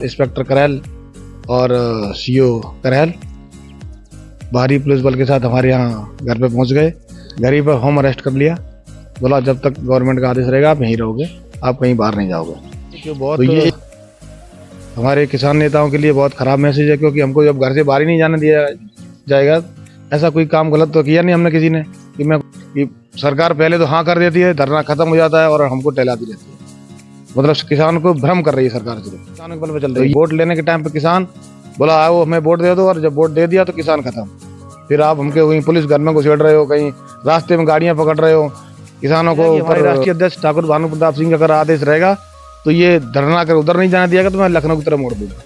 Inspector करैल और CO करैल भारी पुलिस बल के साथ हमारे यहाँ घर पे पहुंच गए। घर ही पर होम अरेस्ट कर लिया। बोला जब तक गवर्नमेंट का आदेश रहेगा आप यहीं रहोगे, आप कहीं बाहर नहीं जाओगे। तो बहुत तो ये हमारे किसान नेताओं के लिए बहुत खराब मैसेज है, क्योंकि हमको जब घर से बाहर ही नहीं जाने दिया जाएगा। ऐसा कोई काम गलत तो किया नहीं हमने किसी ने कि सरकार पहले तो हाँ कर देती है, धरना खत्म हो जाता है और हमको टहलाती रहती है। मतलब किसान को भ्रम कर रही है सरकार। सिर्फ किसानों के बल पे चल रही है। वोट लेने के टाइम पे किसान बोला आओ हमें वोट दे दो, और जब वोट दे दिया तो किसान खत्म। फिर आप हमके वहीं पुलिस घर में घुसेड़ रहे हो, कहीं रास्ते में गाड़ियां पकड़ रहे हो किसानों को। हमारे राष्ट्रीय अध्यक्ष ठाकुर भानु प्रताप सिंह का अगर आदेश रहेगा तो ये धरना कर उधर नहीं जाने दिया तो मैं लखनऊ की तरफ मोड़ दूंगा।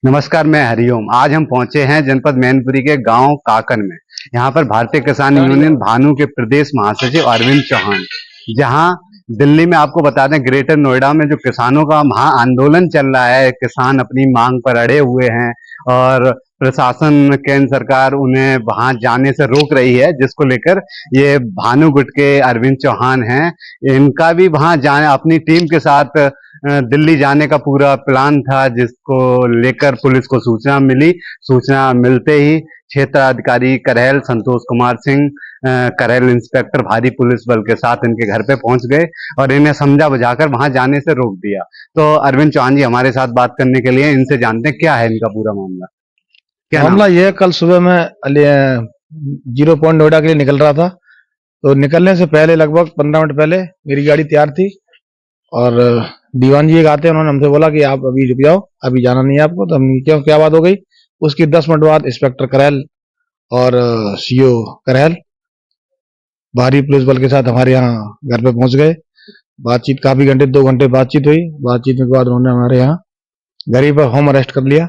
नमस्कार, मैं हरिओम। आज हम पहुंचे हैं जनपद मैनपुरी के गांव काकन में। यहाँ पर भारतीय किसान यूनियन भानु के प्रदेश महासचिव अरविंद चौहान, जहां दिल्ली में आपको बता दें ग्रेटर नोएडा में जो किसानों का महा आंदोलन चल रहा है, किसान अपनी मांग पर अड़े हुए हैं और प्रशासन केंद्र सरकार उन्हें वहां जाने से रोक रही है, जिसको लेकर ये भानु गुट के अरविंद चौहान हैं। इनका भी वहां जाने अपनी टीम के साथ दिल्ली जाने का पूरा प्लान था, जिसको लेकर पुलिस को सूचना मिली। सूचना मिलते ही क्षेत्राधिकारी करैल संतोष कुमार सिंह, करैल इंस्पेक्टर भारी पुलिस बल के साथ इनके घर पे पहुंच गए और इन्हें समझा बुझाकर वहां जाने से रोक दिया। तो अरविंद चौहान जी हमारे साथ बात करने के लिए, इनसे जानते हैं क्या है इनका पूरा मामला। क्या मामला यह, कल सुबह मैं 0 पॉइंट नोएडा के लिए निकल रहा था। तो निकलने से पहले लगभग 15 मिनट पहले मेरी गाड़ी तैयार थी और दीवान जी एक आते हैं, उन्होंने हमसे बोला कि आप अभी रुक जाओ, अभी जाना नहीं है आपको। तो हम क्यों, क्या बात हो गई। उसकी 10 मिनट बाद इंस्पेक्टर करैल और सीओ करैल भारी पुलिस बल के साथ हमारे यहाँ घर पे पहुंच गए। बातचीत काफी घंटे 2 घंटे बातचीत हुई। बातचीत के बाद उन्होंने हमारे यहाँ घर ही पर होम अरेस्ट कर लिया।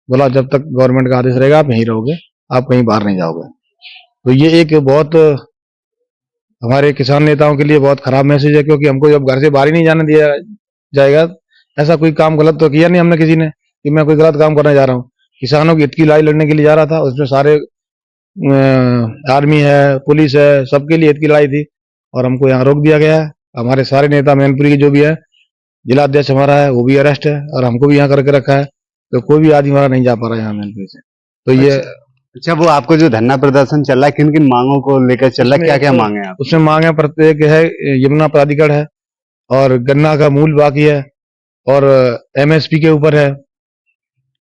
बोला जब तक गवर्नमेंट का आदेश रहेगा आप यहीं रहोगे, आप कहीं बाहर नहीं जाओगे। तो ये एक बहुत हमारे किसान नेताओं के लिए बहुत खराब मैसेज है, क्योंकि हमको जब घर से बाहर ही नहीं जाने दिया जाएगा। ऐसा कोई काम गलत तो किया नहीं हमने किसी ने कि मैं कोई गलत काम करने जा रहा हूँ। किसानों की हित की लड़ाई लड़ने के लिए जा रहा था। उसमें सारे आर्मी है, पुलिस है, सबके लिए हित की लड़ाई थी और हमको यहाँ रोक दिया गया है। हमारे सारे नेता मैनपुरी के जो भी है, जिला अध्यक्ष हमारा है वो भी अरेस्ट है और हमको भी यहाँ करके रखा है। तो कोई भी आदमी हमारा नहीं जा पा रहा है यहाँ मैनपुरी से। तो ये अच्छा, वो आपको जो धरना प्रदर्शन चल रहा है, किन किन मांगों को लेकर चल रहा है, क्या क्या मांगे आप? उसमें मांगे प्रत्येक है, यमुना प्राधिकरण है और गन्ना का मूल बाकी है और एमएसपी के ऊपर है,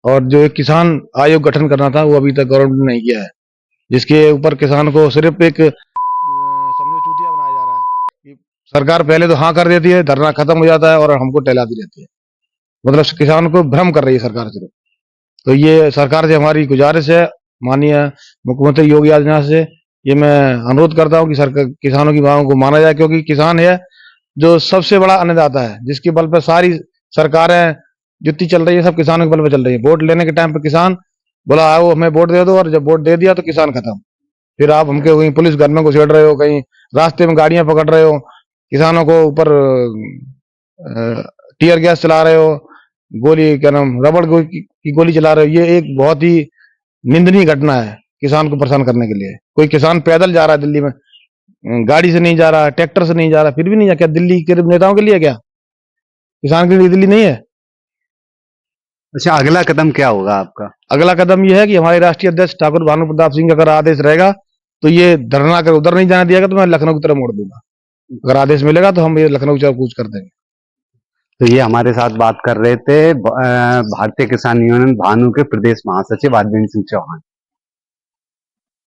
और जो एक किसान आयोग गठन करना था वो अभी तक गवर्नमेंट ने नहीं किया है, जिसके ऊपर किसान को सिर्फ एक समझो चूतिया बनाया जा रहा है कि सरकार पहले तो हाँ कर देती है, धरना खत्म हो जाता है और हमको टहलाती रहती है। मतलब किसान को भ्रम कर रही है सरकार सिर्फ। तो ये सरकार से हमारी गुजारिश है, माननीय मुख्यमंत्री योगी आदित्यनाथ से ये मैं अनुरोध करता हूँ कि सरकार किसानों की मांगों को माना जाए, क्योंकि किसान है जो सबसे बड़ा अन्नदाता है, जिसके बल पर सारी सरकारें जितनी चल रही है सब किसानों के बल पर चल रही है। वोट लेने के टाइम पे किसान बोला आओ हमें वोट दे दो, और जब वोट दे दिया तो किसान खत्म। फिर आप हमके वहीं पुलिस घर में घुसेड़ रहे हो, कहीं रास्ते में गाड़ियां पकड़ रहे हो, किसानों को ऊपर टीयर गैस चला रहे हो, गोली क्या नाम रबड़ की गोली चला रहे हो। ये एक बहुत ही निंदनीय घटना है किसान को परेशान करने के लिए। कोई किसान पैदल जा रहा है दिल्ली में, गाड़ी से नहीं जा रहा, ट्रैक्टर से नहीं जा रहा, फिर भी नहीं जा। क्या दिल्ली के नेताओं के लिए, क्या किसान के लिए दिल्ली नहीं है? अच्छा, अगला कदम क्या होगा आपका? अगला कदम यह है कि हमारे राष्ट्रीय अध्यक्ष ठाकुर भानु प्रताप सिंह का अगर आदेश रहेगा तो ये धरना कर उधर नहीं जाने दिया तो मैं लखनऊ की तरफ मोड़ दूंगा। अगर आदेश मिलेगा तो हम ये लखनऊ से कूच कर देंगे। तो ये हमारे साथ बात कर रहे थे भारतीय किसान यूनियन भानु के प्रदेश महासचिव अरविंद सिंह चौहान।